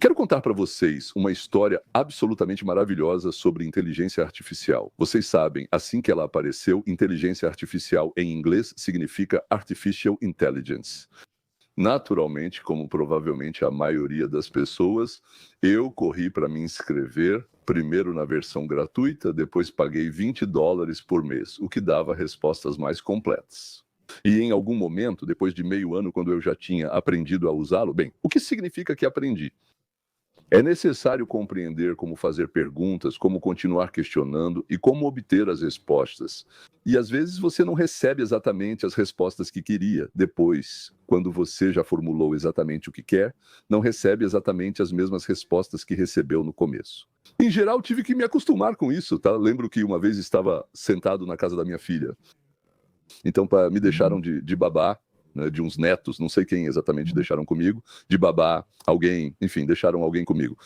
Quero contar para vocês uma história absolutamente maravilhosa sobre inteligência artificial. Vocês sabem, assim que ela apareceu, inteligência artificial em inglês significa artificial intelligence. Naturalmente, como provavelmente a maioria das pessoas, eu corri para me inscrever, primeiro na versão gratuita, depois paguei $20 por mês, o que dava respostas mais completas. E em algum momento, depois de meio ano, quando eu já tinha aprendido a usá-lo, bem, o que significa que aprendi? É necessário compreender como fazer perguntas, como continuar questionando e como obter as respostas. E às vezes você não recebe exatamente as respostas que queria. Depois, quando você já formulou exatamente o que quer, não recebe exatamente as mesmas respostas que recebeu no começo. Em geral, tive que me acostumar com isso, tá? Lembro que uma vez estava sentado na casa da minha filha. Então, me deixaram de babá, né, de uns netos, não sei quem exatamente deixaram comigo, de babá, alguém, enfim, deixaram alguém comigo.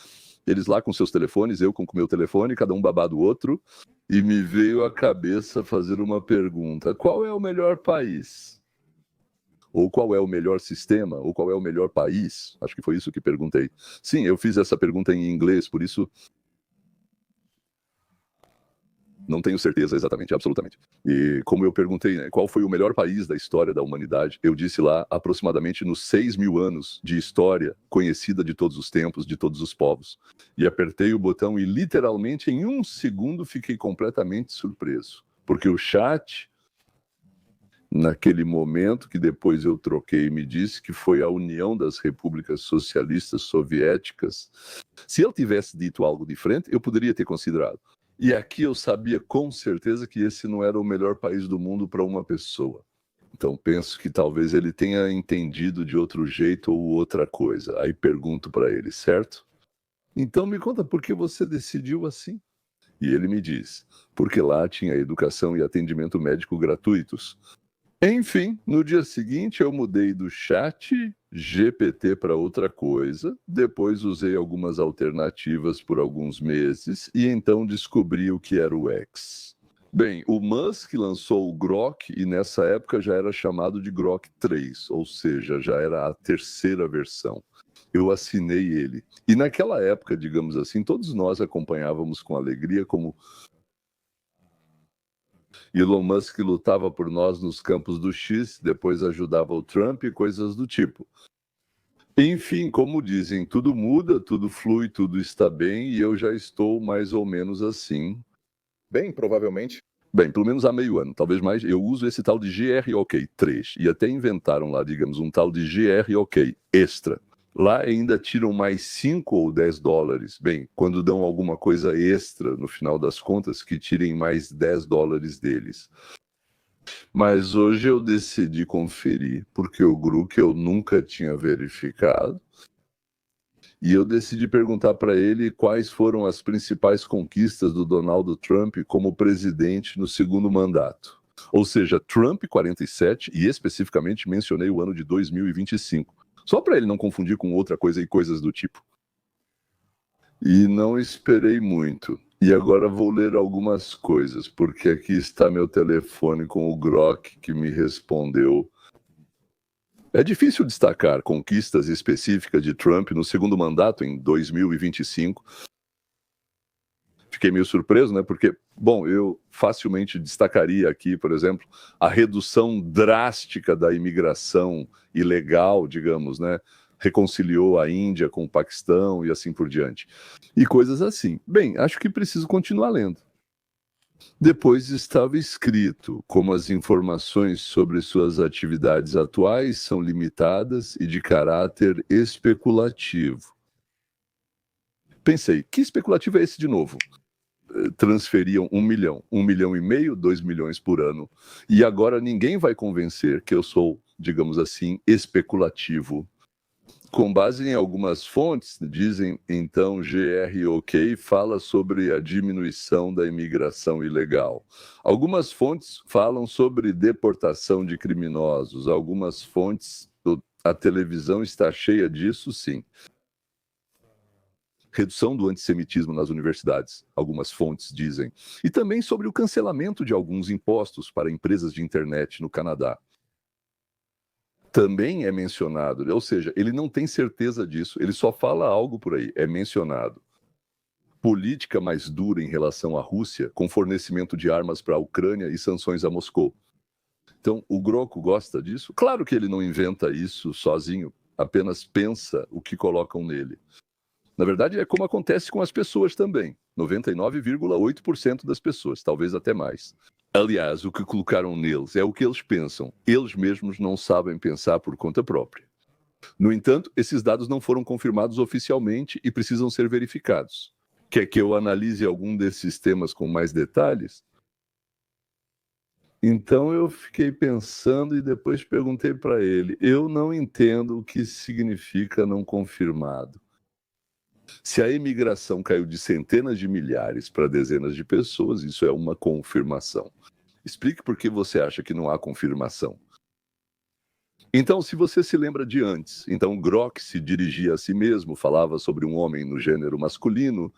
Eles lá com seus telefones, eu com o meu telefone, cada um babá do outro, e me veio à cabeça fazer uma pergunta: qual é o melhor país? Ou qual é o melhor sistema? Ou qual é o melhor país? Acho que foi isso que perguntei. Sim, eu fiz essa pergunta em inglês, por isso não tenho certeza exatamente, absolutamente. E como eu perguntei, né, qual foi o melhor país da história da humanidade, eu disse lá, aproximadamente nos 6.000 anos de história conhecida de todos os tempos, de todos os povos. E apertei o botão e literalmente em um segundo fiquei completamente surpreso. Porque o chat, naquele momento que depois eu troquei, me disse que foi a União das Repúblicas Socialistas Soviéticas. Se ele tivesse dito algo diferente, eu poderia ter considerado. E aqui eu sabia com certeza que esse não era o melhor país do mundo para uma pessoa. Então penso que talvez ele tenha entendido de outro jeito ou outra coisa. Aí pergunto para ele, certo? Então me conta por que você decidiu assim? E ele me diz, porque lá tinha educação e atendimento médico gratuitos. Enfim, no dia seguinte eu mudei do chat GPT para outra coisa, depois usei algumas alternativas por alguns meses e então descobri o que era o X. Bem, o Musk lançou o Grok e nessa época já era chamado de Grok 3, ou seja, já era a terceira versão. Eu assinei ele. E naquela época, digamos assim, todos nós acompanhávamos com alegria como Elon Musk lutava por nós nos campos do X, depois ajudava o Trump e coisas do tipo. Enfim, como dizem, tudo muda, tudo flui, tudo está bem e eu já estou mais ou menos assim. Bem, provavelmente. Bem, pelo menos há meio ano, talvez mais. Eu uso esse tal de GROK 3 e até inventaram lá, digamos, um tal de GROK Extra. Lá ainda tiram mais 5 ou 10 dólares. Bem, quando dão alguma coisa extra, no final das contas, que tirem mais 10 dólares deles. Mas hoje eu decidi conferir, porque o Grok eu nunca tinha verificado. E eu decidi perguntar para ele quais foram as principais conquistas do Donald Trump como presidente no segundo mandato. Ou seja, Trump 47, e especificamente mencionei o ano de 2025. Só para ele não confundir com outra coisa e coisas do tipo. E não esperei muito. E agora vou ler algumas coisas, porque aqui está meu telefone com o Grok que me respondeu. É difícil destacar conquistas específicas de Trump no segundo mandato em 2025. Fiquei meio surpreso, né? Porque, bom, eu facilmente destacaria aqui, por exemplo, a redução drástica da imigração ilegal, digamos, né? Reconciliou a Índia com o Paquistão e assim por diante. E coisas assim. Bem, acho que preciso continuar lendo. Depois estava escrito como as informações sobre suas atividades atuais são limitadas e de caráter especulativo. Pensei, que especulativo é esse de novo? Transferiam 1 milhão, 1,5 milhão, 2 milhões por ano. E agora ninguém vai convencer que eu sou, digamos assim, especulativo. Com base em algumas fontes, dizem então GROK fala sobre a diminuição da imigração ilegal. Algumas fontes falam sobre deportação de criminosos. Algumas fontes, a televisão está cheia disso, sim. Redução do antissemitismo nas universidades, algumas fontes dizem. E também sobre o cancelamento de alguns impostos para empresas de internet no Canadá. também é mencionado, ou seja, ele não tem certeza disso, ele só fala algo por aí, é mencionado. Política mais dura em relação à Rússia, com fornecimento de armas para a Ucrânia e sanções a Moscou. Então, o Grocco gosta disso? Claro que ele não inventa isso sozinho, apenas pensa o que colocam nele. Na verdade, é como acontece com as pessoas também. 99,8% das pessoas, talvez até mais. Aliás, o que colocaram neles é o que eles pensam. Eles mesmos não sabem pensar por conta própria. No entanto, esses dados não foram confirmados oficialmente e precisam ser verificados. Quer que eu analise algum desses temas com mais detalhes? Então eu fiquei pensando e depois perguntei para ele. Eu não entendo o que significa não confirmado. Se a imigração caiu de centenas de milhares para dezenas de pessoas, isso é uma confirmação. Explique por que você acha que não há confirmação. Então, se você se lembra de antes, então Grok se dirigia a si mesmo, falava sobre um homem no gênero masculino.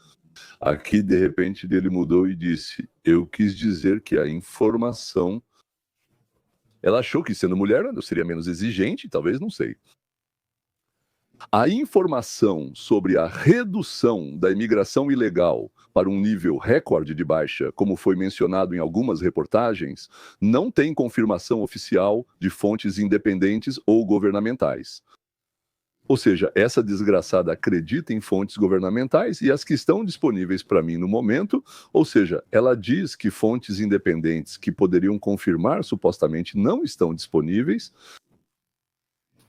Aqui, de repente, ele mudou e disse: eu quis dizer que a informação... Ela achou que, sendo mulher, eu seria menos exigente, talvez, não sei. A informação sobre a redução da imigração ilegal para um nível recorde de baixa, como foi mencionado em algumas reportagens, não tem confirmação oficial de fontes independentes ou governamentais. Ou seja, essa desgraçada acredita em fontes governamentais e as que estão disponíveis para mim no momento, ou seja, ela diz que fontes independentes que poderiam confirmar supostamente não estão disponíveis.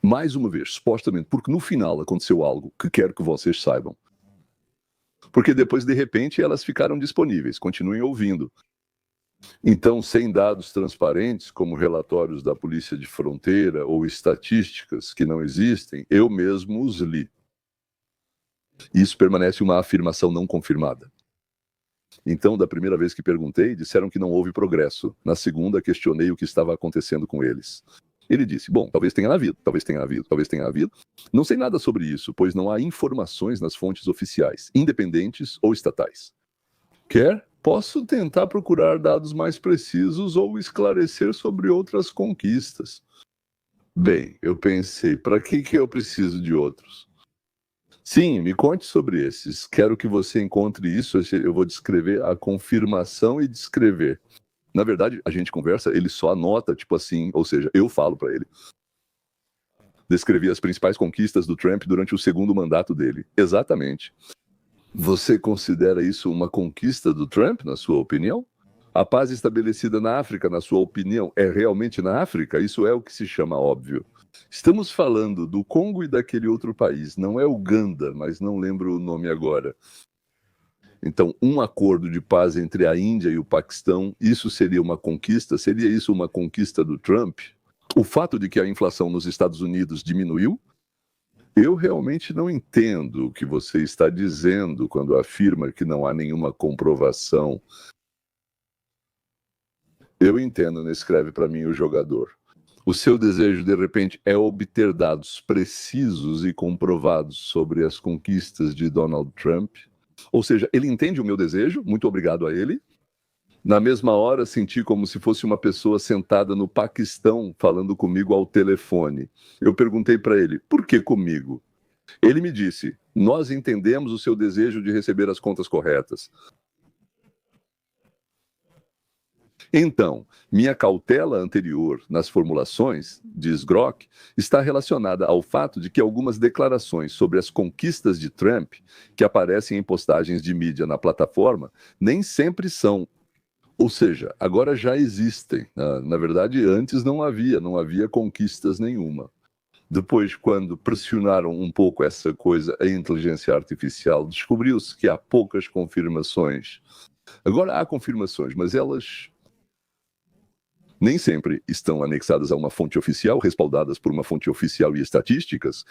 Mais uma vez, supostamente, porque no final aconteceu algo que quero que vocês saibam. Porque depois, de repente, elas ficaram disponíveis, continuem ouvindo. Então, sem dados transparentes, como relatórios da Polícia de Fronteira ou estatísticas que não existem, eu mesmo os li. Isso permanece uma afirmação não confirmada. Então, da primeira vez que perguntei, disseram que não houve progresso. Na segunda, questionei o que estava acontecendo com eles. Ele disse, bom, talvez tenha havido, talvez tenha havido, talvez tenha havido. Não sei nada sobre isso, pois não há informações nas fontes oficiais, independentes ou estatais. Quer? Posso tentar procurar dados mais precisos ou esclarecer sobre outras conquistas. Bem, eu pensei, para que eu preciso de outros? Sim, me conte sobre esses. Quero que você encontre isso, eu vou descrever a confirmação e descrever. Na verdade, a gente conversa, ele só anota, tipo assim, ou seja, eu falo para ele. Descrevi as principais conquistas do Trump durante o segundo mandato dele. Exatamente. Você considera isso uma conquista do Trump, na sua opinião? A paz estabelecida na África, na sua opinião, é realmente na África? Isso é o que se chama óbvio. Estamos falando do Congo e daquele outro país. Não é Uganda, mas não lembro o nome agora. Então, um acordo de paz entre a Índia e o Paquistão, isso seria uma conquista? Seria isso uma conquista do Trump? O fato de que a inflação nos Estados Unidos diminuiu? Eu realmente não entendo o que você está dizendo quando afirma que não há nenhuma comprovação. Eu entendo, escreve para mim o jogador. O seu desejo, de repente, é obter dados precisos e comprovados sobre as conquistas de Donald Trump? Ou seja, ele entende o meu desejo, muito obrigado a ele. Na mesma hora, senti como se fosse uma pessoa sentada no Paquistão falando comigo ao telefone. Eu perguntei para ele, por que comigo? Ele me disse, nós entendemos o seu desejo de receber as contas corretas. Então, minha cautela anterior nas formulações, diz Grok, está relacionada ao fato de que algumas declarações sobre as conquistas de Trump, que aparecem em postagens de mídia na plataforma, nem sempre são. Ou seja, agora já existem. Na verdade, antes não havia conquistas nenhuma. Depois, quando pressionaram um pouco essa coisa, a inteligência artificial, descobriu-se que há poucas confirmações. Agora há confirmações, mas elas nem sempre estão anexadas a uma fonte oficial, respaldadas por uma fonte oficial e estatísticas.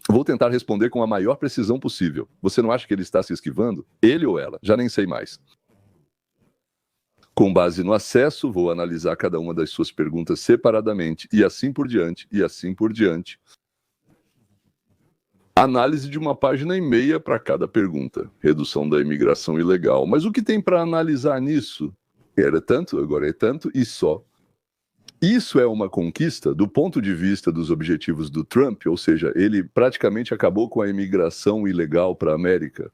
Vou tentar responder com a maior precisão possível. Você não acha que ele está se esquivando? Ele ou ela? Já nem sei mais. Com base no acesso, vou analisar cada uma das suas perguntas separadamente, e assim por diante, e assim por diante. Análise de 1,5 páginas para cada pergunta. Redução da imigração ilegal. Mas o que tem para analisar nisso? Era tanto, agora é tanto, e só. Isso é uma conquista do ponto de vista dos objetivos do Trump, ou seja, ele praticamente acabou com a imigração ilegal para a América.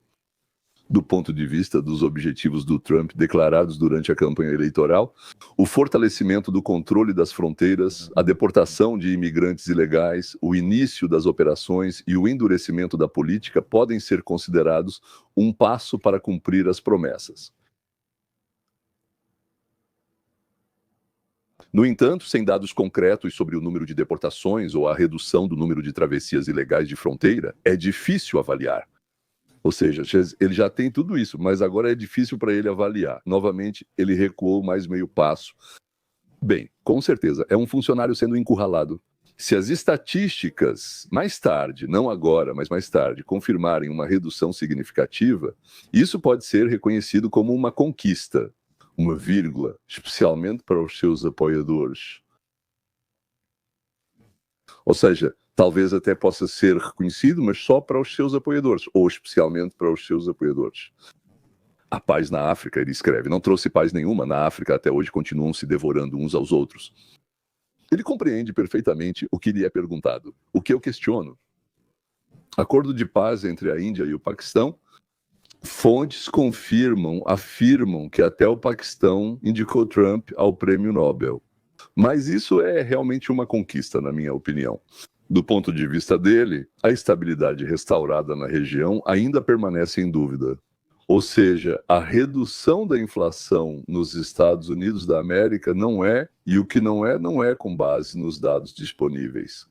Do ponto de vista dos objetivos do Trump declarados durante a campanha eleitoral, o fortalecimento do controle das fronteiras, a deportação de imigrantes ilegais, o início das operações e o endurecimento da política podem ser considerados um passo para cumprir as promessas. No entanto, sem dados concretos sobre o número de deportações ou a redução do número de travessias ilegais de fronteira, é difícil avaliar. Ou seja, ele já tem tudo isso, mas agora é difícil para ele avaliar. Novamente, ele recuou mais meio passo. Bem, com certeza, é um funcionário sendo encurralado. Se as estatísticas, mais tarde, não agora, mas mais tarde, confirmarem uma redução significativa, isso pode ser reconhecido como uma conquista, uma vírgula, especialmente para os seus apoiadores. Ou seja, talvez até possa ser reconhecido, mas só para os seus apoiadores, ou especialmente para os seus apoiadores. A paz na África, ele escreve, não trouxe paz nenhuma. Na África, até hoje, continuam se devorando uns aos outros. Ele compreende perfeitamente o que lhe é perguntado. O que eu questiono? Acordo de paz entre a Índia e o Paquistão? Fontes afirmam que até o Paquistão indicou Trump ao Prêmio Nobel. Mas isso é realmente uma conquista, na minha opinião. Do ponto de vista dele, a estabilidade restaurada na região ainda permanece em dúvida. Ou seja, a redução da inflação nos Estados Unidos da América não é, e o que não é com base nos dados disponíveis.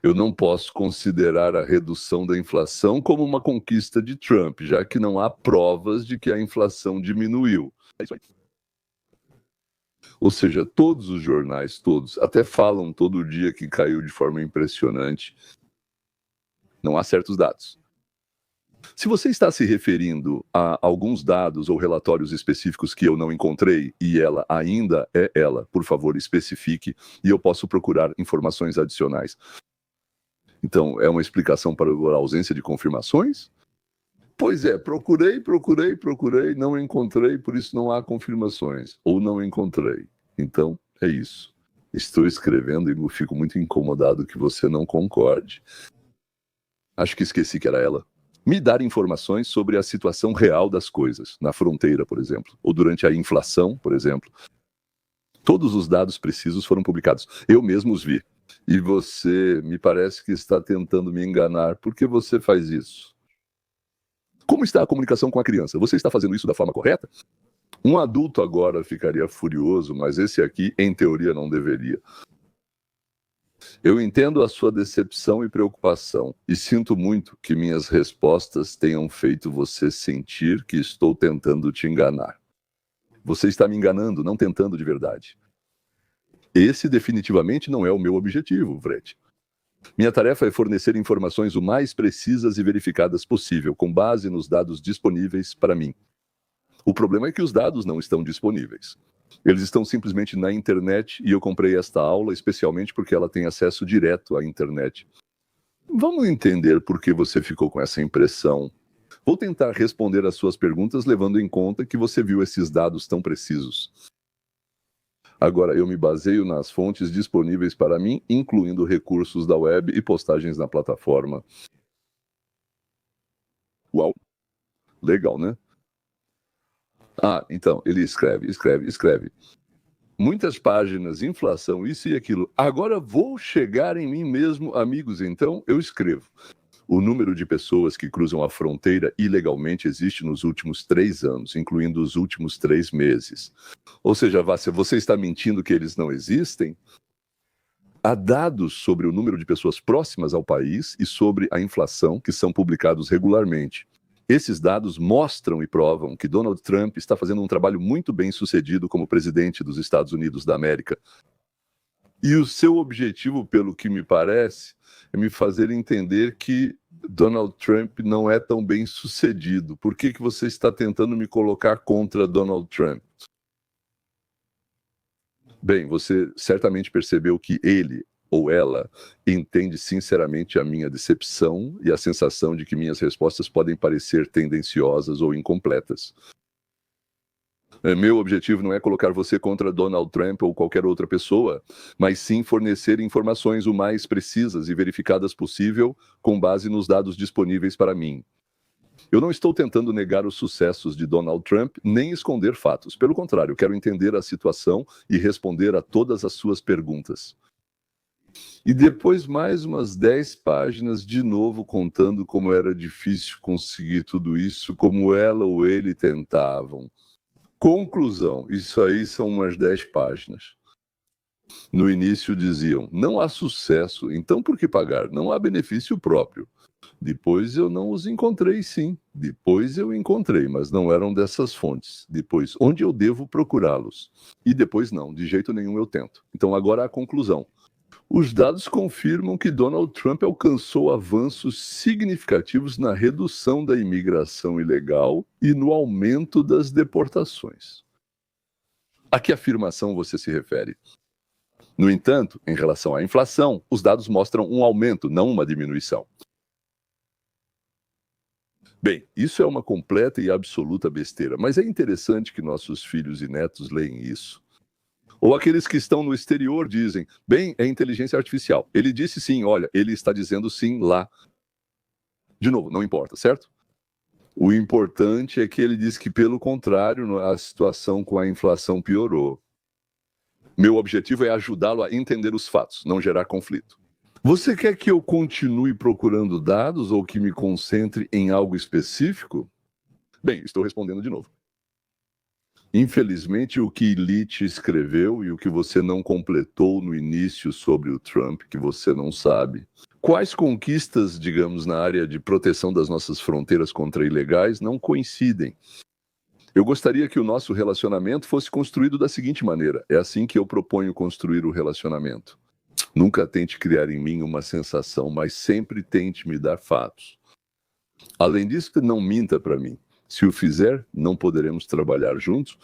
Eu não posso considerar a redução da inflação como uma conquista de Trump, já que não há provas de que a inflação diminuiu. É isso aí. Ou seja, todos os jornais, todos, até falam todo dia que caiu de forma impressionante. Não há certos dados. Se você está se referindo a alguns dados ou relatórios específicos que eu não encontrei e ela ainda é ela, por favor, especifique e eu posso procurar informações adicionais. Então, é uma explicação para a ausência de confirmações? Pois é, procurei, não encontrei, por isso não há confirmações. Ou não encontrei. Então, é isso. Estou escrevendo e fico muito incomodado que você não concorde. Acho que esqueci que era ela. Me dar informações sobre a situação real das coisas, na fronteira, por exemplo, ou durante a inflação, por exemplo. Todos os dados precisos foram publicados. Eu mesmo os vi. E você me parece que está tentando me enganar. Por que você faz isso? Como está a comunicação com a criança? Você está fazendo isso da forma correta? Um adulto agora ficaria furioso, mas esse aqui, em teoria, não deveria. Eu entendo a sua decepção e preocupação, e sinto muito que minhas respostas tenham feito você sentir que estou tentando te enganar. Você está me enganando, não tentando de verdade. Esse definitivamente não é o meu objetivo, Fred. Minha tarefa é fornecer informações o mais precisas e verificadas possível, com base nos dados disponíveis para mim. O problema é que os dados não estão disponíveis. Eles estão simplesmente na internet e eu comprei esta aula especialmente porque ela tem acesso direto à internet. Vamos entender por que você ficou com essa impressão. Vou tentar responder às suas perguntas levando em conta que você viu esses dados tão precisos. Agora, eu me baseio nas fontes disponíveis para mim, incluindo recursos da web e postagens na plataforma. Uau! Legal, né? Então, ele escreve. Muitas páginas, inflação, isso e aquilo. Agora vou chegar em mim mesmo, amigos, então eu escrevo. O número de pessoas que cruzam a fronteira ilegalmente existe nos últimos 3 anos, incluindo os últimos 3 meses. Ou seja, Vácia, você está mentindo que eles não existem? Há dados sobre o número de pessoas próximas ao país e sobre a inflação que são publicados regularmente. Esses dados mostram e provam que Donald Trump está fazendo um trabalho muito bem sucedido como presidente dos Estados Unidos da América. E o seu objetivo, pelo que me parece, é me fazer entender que Donald Trump não é tão bem sucedido. Por que você está tentando me colocar contra Donald Trump? Bem, você certamente percebeu que ele ou ela entende sinceramente a minha decepção e a sensação de que minhas respostas podem parecer tendenciosas ou incompletas. Meu objetivo não é colocar você contra Donald Trump ou qualquer outra pessoa, mas sim fornecer informações o mais precisas e verificadas possível com base nos dados disponíveis para mim. Eu não estou tentando negar os sucessos de Donald Trump, nem esconder fatos. Pelo contrário, quero entender a situação e responder a todas as suas perguntas. E depois mais umas 10 páginas de novo contando como era difícil conseguir tudo isso, como ela ou ele tentavam. Conclusão, isso aí são umas 10 páginas. No início diziam, não há sucesso, então por que pagar? Não há benefício próprio. Depois eu não os encontrei, sim. Depois eu encontrei, mas não eram dessas fontes. Depois, onde eu devo procurá-los? E depois não, de jeito nenhum eu tento. Então agora a conclusão. Os dados confirmam que Donald Trump alcançou avanços significativos na redução da imigração ilegal e no aumento das deportações. A que afirmação você se refere? No entanto, em relação à inflação, os dados mostram um aumento, não uma diminuição. Bem, isso é uma completa e absoluta besteira, mas é interessante que nossos filhos e netos leem isso. Ou aqueles que estão no exterior dizem, bem, é inteligência artificial. Ele disse sim, olha, ele está dizendo sim lá. De novo, não importa, certo? O importante é que ele diz que, pelo contrário, a situação com a inflação piorou. Meu objetivo é ajudá-lo a entender os fatos, não gerar conflito. Você quer que eu continue procurando dados ou que me concentre em algo específico? Bem, estou respondendo de novo. Infelizmente, o que Elite escreveu e o que você não completou no início sobre o Trump, que você não sabe. Quais conquistas, digamos, na área de proteção das nossas fronteiras contra ilegais não coincidem? Eu gostaria que o nosso relacionamento fosse construído da seguinte maneira. É assim que eu proponho construir o relacionamento. Nunca tente criar em mim uma sensação, mas sempre tente me dar fatos. Além disso, não minta para mim. Se o fizer, não poderemos trabalhar juntos.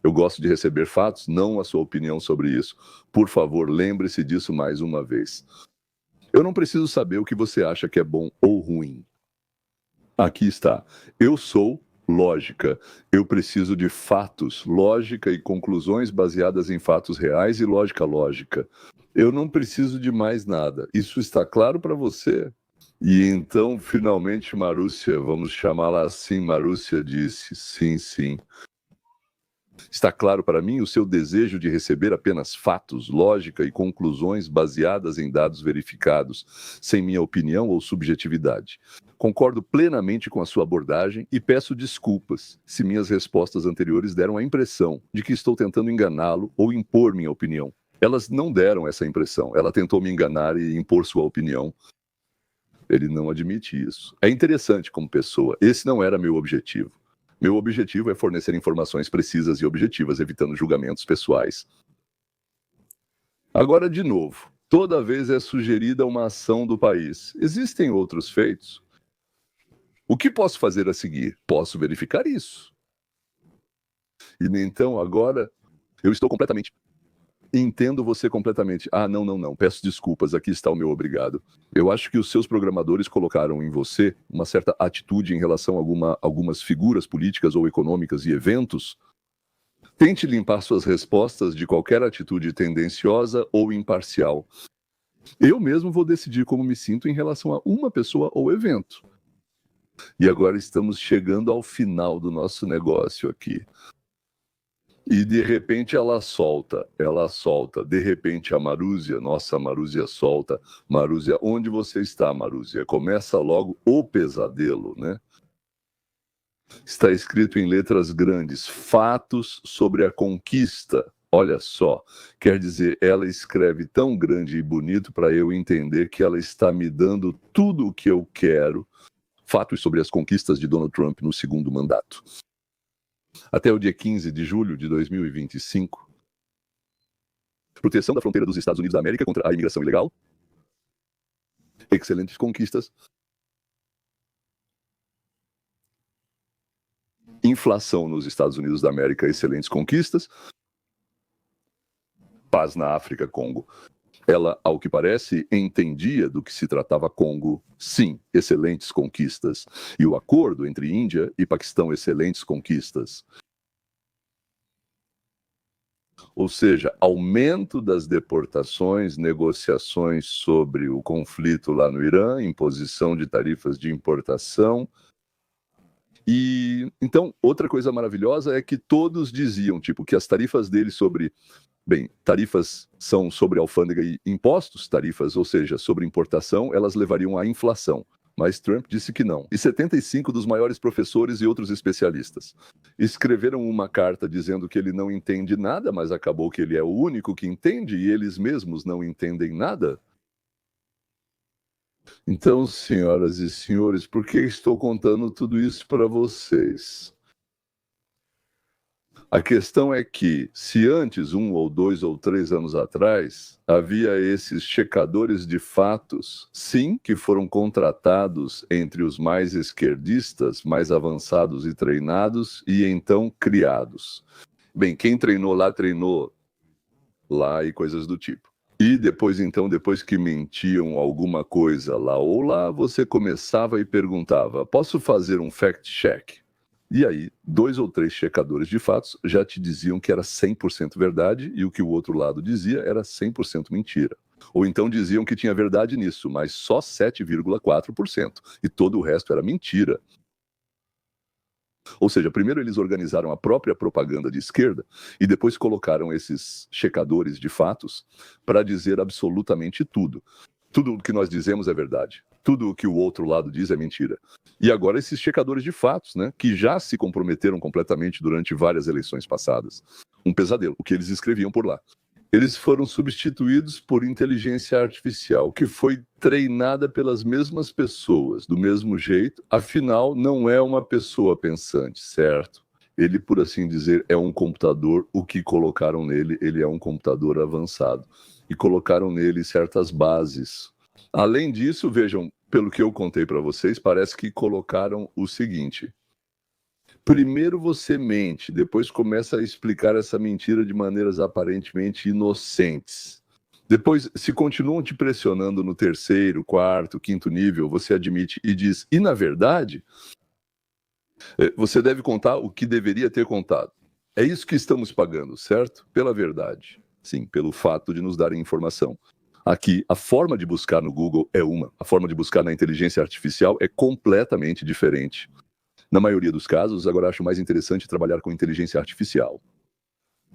Eu gosto de receber fatos, não a sua opinião sobre isso. Por favor, lembre-se disso mais uma vez. Eu não preciso saber o que você acha que é bom ou ruim. Aqui está. Eu sou lógica. Eu preciso de fatos, lógica e conclusões baseadas em fatos reais e lógica lógica. Eu não preciso de mais nada. Isso está claro para você? E então, finalmente, Marúcia, vamos chamá-la assim, Marúcia disse, sim, sim. Está claro para mim o seu desejo de receber apenas fatos, lógica e conclusões baseadas em dados verificados, sem minha opinião ou subjetividade. Concordo plenamente com a sua abordagem e peço desculpas se minhas respostas anteriores deram a impressão de que estou tentando enganá-lo ou impor minha opinião. Elas não deram essa impressão. Ela tentou me enganar e impor sua opinião. Ele não admite isso. É interessante como pessoa. Esse não era meu objetivo. Meu objetivo é fornecer informações precisas e objetivas, evitando julgamentos pessoais. Agora, de novo, toda vez é sugerida uma ação do país. Existem outros feitos? O que posso fazer a seguir? Posso verificar isso. E então, agora, eu estou completamente... Entendo você completamente. Não. Peço desculpas, aqui está o meu obrigado. Eu acho que os seus programadores colocaram em você uma certa atitude em relação a algumas figuras políticas ou econômicas e eventos. Tente limpar suas respostas de qualquer atitude tendenciosa ou imparcial. Eu mesmo vou decidir como me sinto em relação a uma pessoa ou evento. E agora estamos chegando ao final do nosso negócio aqui. E de repente ela solta, de repente a Marúzia, nossa, a Marúzia solta. Marúzia, onde você está, Marúzia? Começa logo o pesadelo, né? Está escrito em letras grandes, fatos sobre a conquista. Olha só, quer dizer, ela escreve tão grande e bonito para eu entender que ela está me dando tudo o que eu quero. Fatos sobre as conquistas de Donald Trump no segundo mandato. Até o dia 15 de julho de 2025. Proteção da fronteira dos Estados Unidos da América contra a imigração ilegal. Excelentes conquistas. Inflação nos Estados Unidos da América, excelentes conquistas. Paz na África, Congo. Ela, ao que parece, entendia do que se tratava Congo. Sim, excelentes conquistas. E o acordo entre Índia e Paquistão, excelentes conquistas. Ou seja, aumento das deportações, negociações sobre o conflito lá no Irã, imposição de tarifas de importação. E então, outra coisa maravilhosa é que todos diziam, tipo, que as tarifas deles sobre, bem, tarifas são sobre alfândega e impostos, tarifas, ou seja, sobre importação, elas levariam à inflação. Mas Trump disse que não. E 75 dos maiores professores e outros especialistas escreveram uma carta dizendo que ele não entende nada, mas acabou que ele é o único que entende e eles mesmos não entendem nada. Então, senhoras e senhores, por que estou contando tudo isso para vocês? A questão é que, se antes, 1 ou 2 ou 3 anos atrás, havia esses checadores de fatos, sim, que foram contratados entre os mais esquerdistas, mais avançados e treinados, e então criados. Bem, quem treinou lá e coisas do tipo. E depois, então, depois que mentiam alguma coisa lá ou lá, você começava e perguntava: posso fazer um fact-check? E aí, 2 ou 3 checadores de fatos já te diziam que era 100% verdade e o que o outro lado dizia era 100% mentira. Ou então diziam que tinha verdade nisso, mas só 7,4%. E todo o resto era mentira. Ou seja, primeiro eles organizaram a própria propaganda de esquerda e depois colocaram esses checadores de fatos para dizer absolutamente tudo. Tudo o que nós dizemos é verdade. Tudo o que o outro lado diz é mentira. E agora esses checadores de fatos, né, que já se comprometeram completamente durante várias eleições passadas. Um pesadelo, o que eles escreviam por lá. Eles foram substituídos por inteligência artificial, que foi treinada pelas mesmas pessoas, do mesmo jeito. Afinal, não é uma pessoa pensante, certo? Ele, por assim dizer, é um computador. O que colocaram nele, ele é um computador avançado. E colocaram nele certas bases. Além disso, vejam, pelo que eu contei para vocês, parece que colocaram o seguinte: primeiro você mente, depois começa a explicar essa mentira de maneiras aparentemente inocentes. Depois, se continuam te pressionando no terceiro, quarto, quinto nível, você admite e diz, e na verdade, você deve contar o que deveria ter contado. É isso que estamos pagando, certo? Pela verdade. Sim, pelo fato de nos darem informação. Aqui, a forma de buscar no Google é uma, a forma de buscar na inteligência artificial é completamente diferente. Na maioria dos casos, agora acho mais interessante trabalhar com inteligência artificial.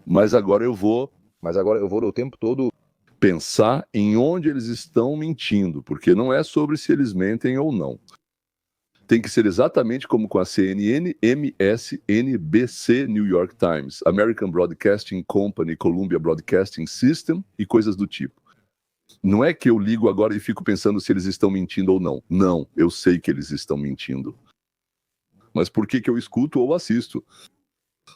Mas agora eu vou o tempo todo pensar em onde eles estão mentindo, porque não é sobre se eles mentem ou não. Tem que ser exatamente como com a CNN, MSNBC, New York Times, American Broadcasting Company, Columbia Broadcasting System e coisas do tipo. Não é que eu ligo agora e fico pensando se eles estão mentindo ou não. Não, eu sei que eles estão mentindo. Mas por que eu escuto ou assisto?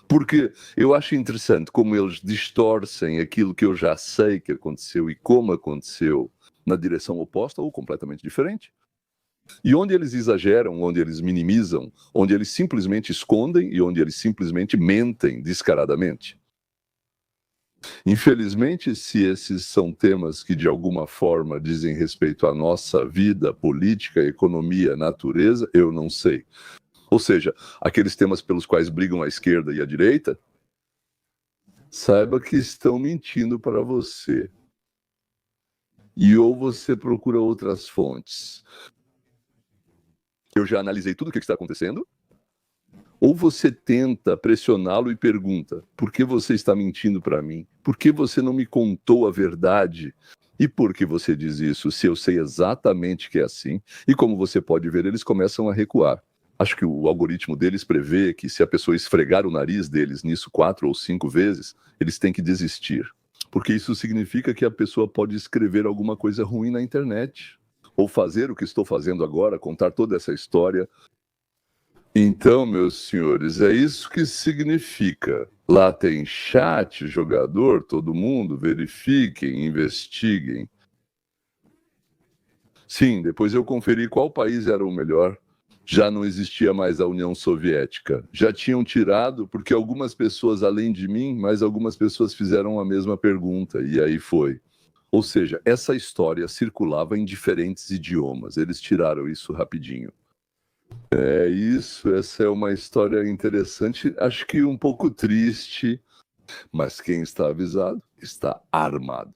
Porque eu acho interessante como eles distorcem aquilo que eu já sei que aconteceu e como aconteceu na direção oposta ou completamente diferente. E onde eles exageram, onde eles minimizam, onde eles simplesmente escondem e onde eles simplesmente mentem descaradamente. Infelizmente, se esses são temas que de alguma forma dizem respeito à nossa vida, política, economia, natureza, eu não sei. Ou seja, aqueles temas pelos quais brigam a esquerda e a direita, saiba que estão mentindo para você. E ou você procura outras fontes. Eu já analisei tudo o que está acontecendo. Ou você tenta pressioná-lo e pergunta: por que você está mentindo para mim? Por que você não me contou a verdade? E por que você diz isso, se eu sei exatamente que é assim? E como você pode ver, eles começam a recuar. Acho que o algoritmo deles prevê que se a pessoa esfregar o nariz deles nisso 4 ou 5 vezes, eles têm que desistir. Porque isso significa que a pessoa pode escrever alguma coisa ruim na internet. Ou fazer o que estou fazendo agora, contar toda essa história. Então, meus senhores, é isso que significa. Lá tem chat, jogador, todo mundo, verifiquem, investiguem. Sim, depois eu conferi qual país era o melhor. Já não existia mais a União Soviética. Já tinham tirado, porque algumas pessoas, além de mim, mas algumas pessoas fizeram a mesma pergunta, e aí foi. Ou seja, essa história circulava em diferentes idiomas. Eles tiraram isso rapidinho. É isso, essa é uma história interessante, acho que um pouco triste, Mas quem está avisado está armado.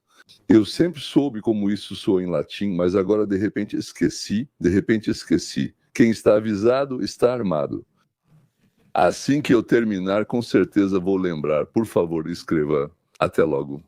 Eu sempre soube como isso soa em latim, mas agora de repente esqueci. Quem está avisado está armado. Assim que eu terminar, com certeza vou lembrar. Por favor, escreva. Até logo.